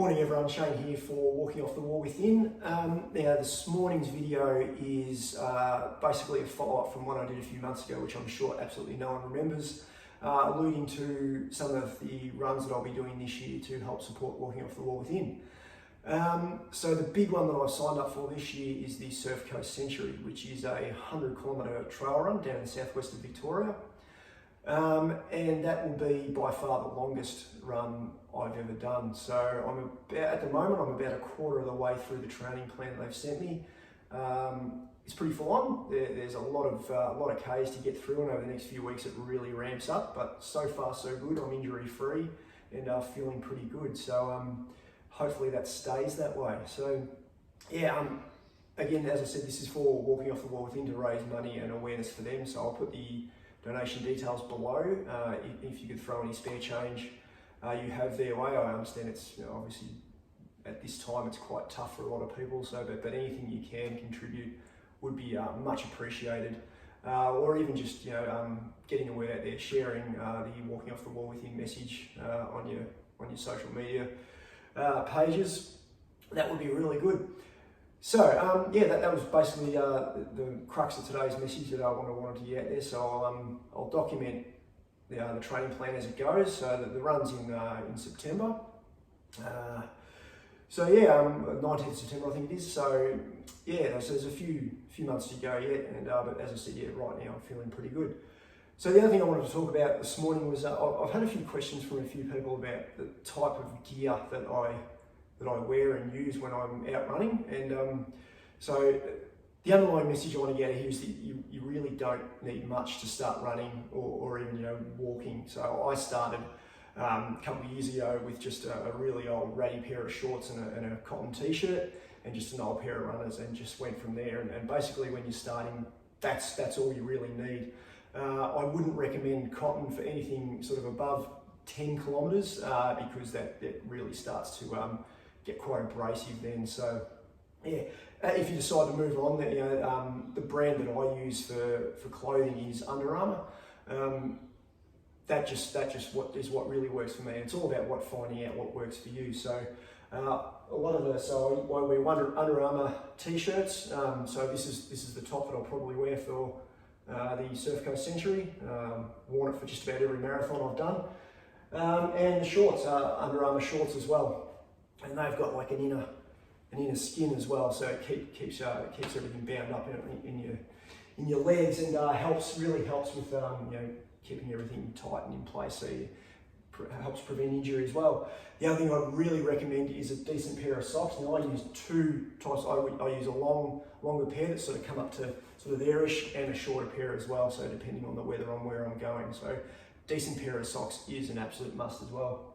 Morning everyone, Shayne here for Walking Off the Wall Within. Now this morning's video is basically a follow-up from one I did a few months ago, which I'm sure absolutely no one remembers, alluding to some of the runs that I'll be doing this year to help support Walking Off the Wall Within. So the big one that I've signed up for this year is the Surf Coast Century, which is a 100-kilometre trail run down in the southwest of Victoria. And that will be by far the longest run I've ever done. So at the moment I'm about a quarter of the way through the training plan that they've sent me. It's pretty full on. There's a lot of Ks to get through, and over the next few weeks it really ramps up. But so far so good. I'm injury free and feeling pretty good. So hopefully that stays that way. So yeah. Again, as I said, this is for Walking Off the Wall Within to raise money and awareness for them. So I'll put the donation details below. If you could throw any spare change you have their way. I understand it's obviously at this time it's quite tough for a lot of people. So, but anything you can contribute would be much appreciated. Or even just getting the word out there, sharing the Walking Off the Wall Within message on your social media pages. That would be really good. So yeah, that was basically the crux of today's message that I wanted to get out there. So I'll document the training plan as it goes. So the run's in September. So yeah, 19th September I think it is. So yeah, so there's a few months to go yet, and but as I said, yeah, right now I'm feeling pretty good. So the other thing I wanted to talk about this morning was I've had a few questions from a few people about the type of gear that I wear and use when I'm out running. And so the underlying message I want to get out here is that you really don't need much to start running or even walking. So I started a couple of years ago with just a really old ratty pair of shorts and a cotton t-shirt and just an old pair of runners, and just went from there. And basically when you're starting, that's all you really need. I wouldn't recommend cotton for anything sort of above 10 kilometers because that really starts to get quite abrasive then. So yeah, if you decide to move on, the brand that I use for clothing is Under Armour. That just what really works for me. It's all about finding out what works for you. So I wear Under Armour t-shirts. So this is the top that I'll probably wear for the Surf Coast Century. Worn it for just about every marathon I've done. And the shorts are Under Armour shorts as well. And they've got like an inner skin as well, so it keeps everything bound up in your legs, and really helps with keeping everything tight and in place. So it helps prevent injury as well. The other thing I'd really recommend is a decent pair of socks. Now I use two types. I use a longer pair that sort of come up to sort of there-ish, and a shorter pair as well. So depending on the weather on where I'm going, so decent pair of socks is an absolute must as well.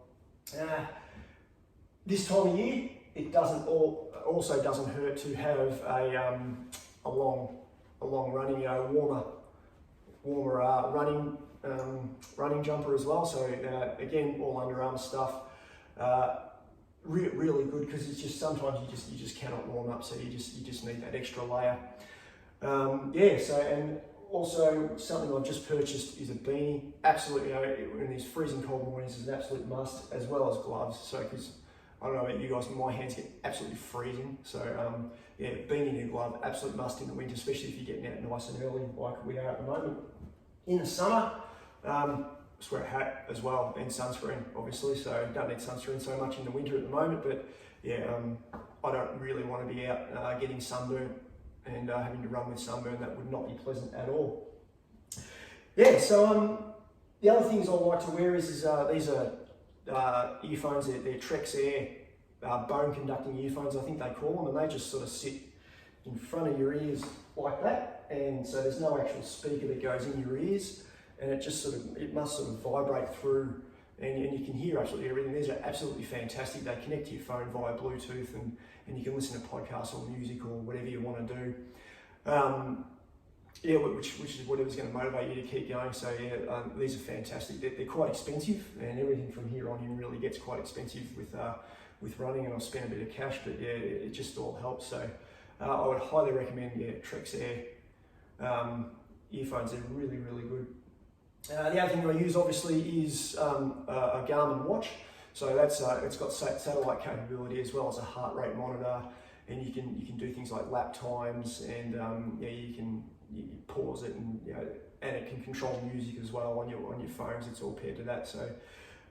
This time of year, it also doesn't hurt to have a long running, warmer running jumper as well. So again, all Under Armour stuff, really good, because it's just sometimes you just cannot warm up, so you just need that extra layer. Yeah. So, and also something I've just purchased is a beanie. Absolutely, in these freezing cold mornings is an absolute must, as well as gloves. So because I don't know about you guys, but my hands get absolutely freezing. So yeah, beanie and a glove, absolute must in the winter, especially if you're getting out nice and early like we are at the moment. In the summer, just wear a hat as well, and sunscreen, obviously. So don't need sunscreen so much in the winter at the moment, but yeah, I don't really want to be out getting sunburned and having to run with sunburn. That would not be pleasant at all. Yeah, so the other things I like to wear is these are earphones. They're Trex Air bone conducting earphones, I think they call them, and they just sort of sit in front of your ears like that, and so there's no actual speaker that goes in your ears, and it must sort of vibrate through, and you can hear absolutely everything. These are absolutely fantastic. They connect to your phone via Bluetooth, and you can listen to podcasts or music or whatever you want to do. Yeah, which is whatever's going to motivate you to keep going. So yeah, these are fantastic. They're quite expensive, and everything from here on in really gets quite expensive with running, and I'll spend a bit of cash, but yeah, it just all helps. So I would highly recommend Trex Air earphones. They're really good. The other thing I use obviously is a Garmin watch. So that's it's got satellite capability as well as a heart rate monitor, and you can do things like lap times, and you pause it, and and it can control music as well on your phones. It's all paired to that. So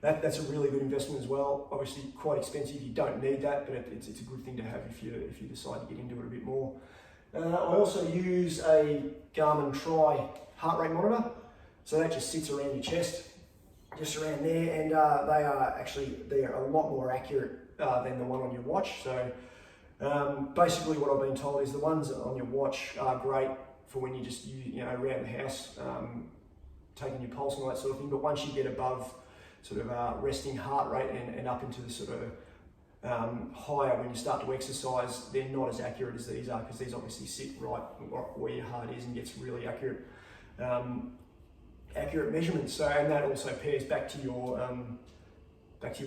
that's a really good investment as well. Obviously quite expensive. You don't need that, but it's a good thing to have if you decide to get into it a bit more. I also use a Garmin Tri heart rate monitor. So that just sits around your chest, just around there, and they are a lot more accurate than the one on your watch. So basically what I've been told is the ones on your watch are great for when you just around the house, taking your pulse and all that sort of thing. But once you get above sort of resting heart rate and up into the sort of higher when you start to exercise, they're not as accurate as these are, because these obviously sit right where your heart is and gets really accurate measurements. So, and that also pairs back to your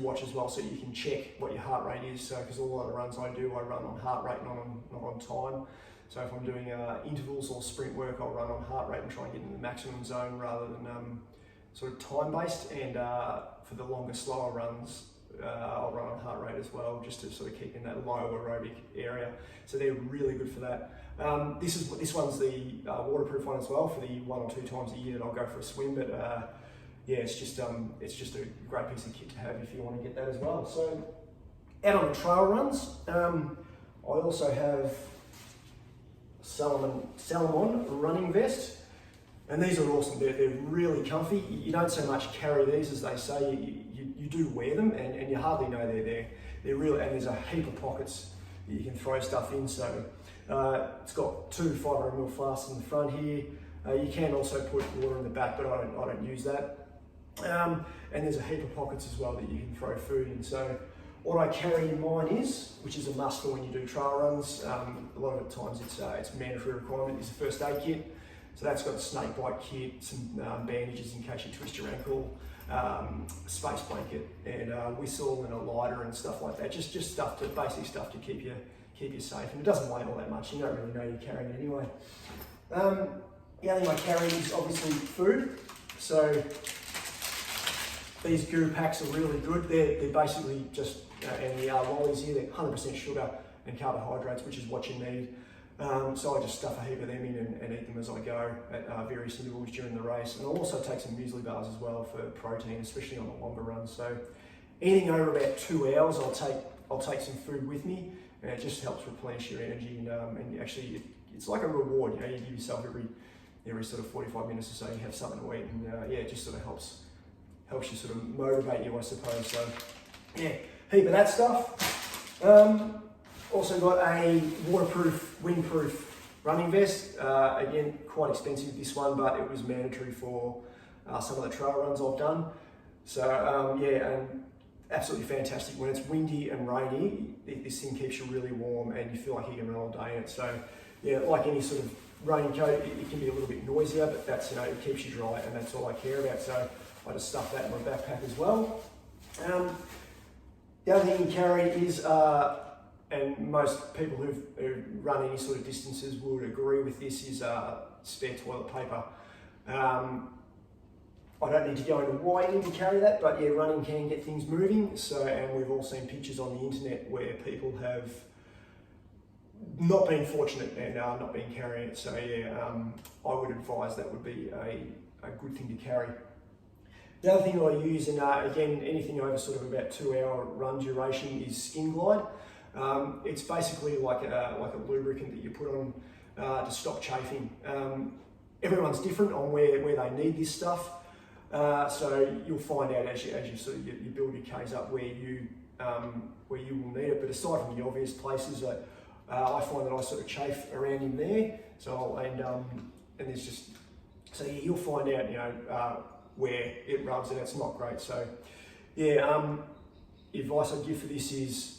watch as well, so you can check what your heart rate is. So, because a lot of the runs I do, I run on heart rate, not on time. So if I'm doing intervals or sprint work, I'll run on heart rate and try and get in the maximum zone rather than sort of time based. And for the longer, slower runs, I'll run on heart rate as well, just to sort of keep in that low aerobic area. So they're really good for that. This one's the waterproof one as well, for the 1 or 2 times a year that I'll go for a swim. But yeah, it's just a great piece of kit to have if you want to get that as well. So out on the trail runs, I also have Salomon running vest, and these are awesome. They're really comfy. You don't so much carry these as they say. You do wear them, and you hardly know they're there. They're really, and there's a heap of pockets that you can throw stuff in. So it's got 2 500ml flasks in the front here. You can also put water in the back, but I don't use that. And there's a heap of pockets as well that you can throw food in. So what I carry in mine is, which is a must for when you do trail runs, a lot of the times it's a mandatory requirement, is a first aid kit. So that's got a snake bite kit, some bandages in case you twist your ankle, a space blanket, and a whistle and a lighter and stuff like that. Just basic stuff to keep you safe. And it doesn't weigh all that much. You don't really know you're carrying it anyway. The other thing I carry is obviously food. So these goo packs are really good. They're basically just, and the lollies here, they're 100% sugar and carbohydrates, which is what you need. So I just stuff a heap of them in and eat them as I go at various intervals during the race. And I'll also take some muesli bars as well for protein, especially on the longer runs. So anything over about 2 hours, I'll take some food with me, and it just helps replenish your energy. And actually, it's like a reward. You give yourself every sort of 45 minutes or so, you have something to eat, and it just sort of helps you sort of motivate you, I suppose. So yeah, heap of that stuff. Also got a waterproof, windproof running vest. Again, quite expensive, this one, but it was mandatory for some of the trail runs I've done. So and absolutely fantastic. When it's windy and rainy, this thing keeps you really warm and you feel like you can run all day in it. So yeah, like any sort of raincoat, it can be a little bit noisier, but that's, it keeps you dry, and that's all I care about. So I just stuff that in my backpack as well. The other thing you carry is, and most people who run any sort of distances would agree with this, is spare toilet paper. I don't need to go into why you need to carry that, but yeah, running can get things moving. So, and we've all seen pictures on the internet where people have not been fortunate and not been carrying it. So yeah, I would advise that would be a good thing to carry. The other thing I use, and again, anything over sort of about 2 hour run duration, is Skin Glide. It's basically like a lubricant that you put on to stop chafing. Everyone's different on where they need this stuff. So you'll find out as you sort of you build your Ks up where you will need it. But aside from the obvious places, I find that I sort of chafe around in there. So and there's just, so yeah, you'll find out where it rubs, and it's not great. So yeah, advice I'd give for this is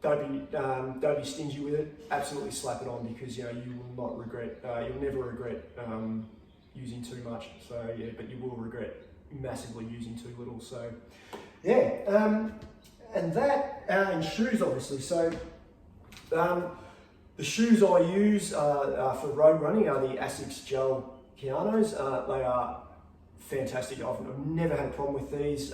don't be stingy with it. Absolutely slap it on, because you will not regret. You'll never regret using too much. So yeah, but you will regret massively using too little. So yeah, and that and shoes obviously. So the shoes I use for road running are the Asics Gel Kianos. They are fantastic. I've never had a problem with these.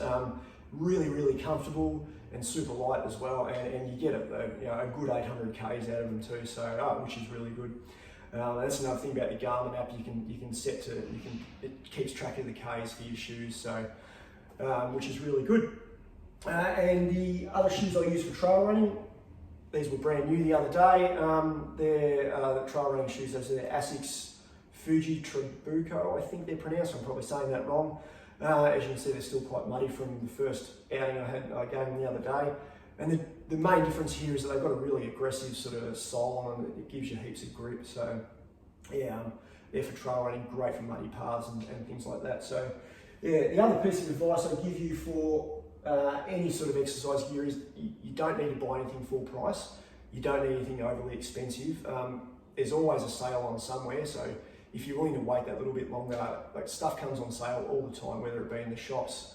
really, really comfortable and super light as well, and you get a good 800 Ks out of them too, so which is really good. That's another thing about the Garmin app. You can set to, it keeps track of the Ks for your shoes, so which is really good. And the other shoes I use for trail running, these were brand new the other day. They're the trail running shoes. Those are the Asics Fuji Trabuco, I think they're pronounced. I'm probably saying that wrong. As you can see, they're still quite muddy from the first outing I gave them the other day. And the main difference here is that they've got a really aggressive sort of sole on them. It gives you heaps of grip. So yeah, they're for trail running, great for muddy paths and things like that. So yeah, the other piece of advice I give you for any sort of exercise gear is you don't need to buy anything full price. You don't need anything overly expensive. There's always a sale on somewhere, so if you're willing to wait that little bit longer, like stuff comes on sale all the time, whether it be in the shops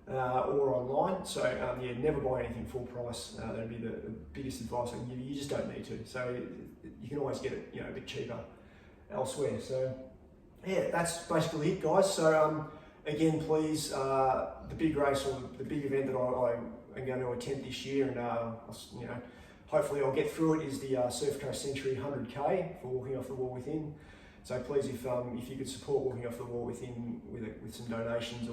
or online. So yeah, never buy anything full price. That'd be the biggest advice I can give you. You just don't need to. So you can always get it, a bit cheaper elsewhere. So yeah, that's basically it, guys. So again, please, the big race or the big event that I am going to attempt this year, and hopefully I'll get through it, is the Surf Coast Century 100K for Walking Off the Wall Within. So please, if you could support Walking Off the Wall Within with some donations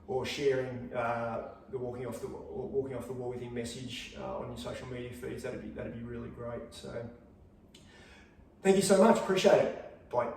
or sharing the Walking Off the Wall Within message on your social media feeds, that'd be really great. So thank you so much, appreciate it. Bye.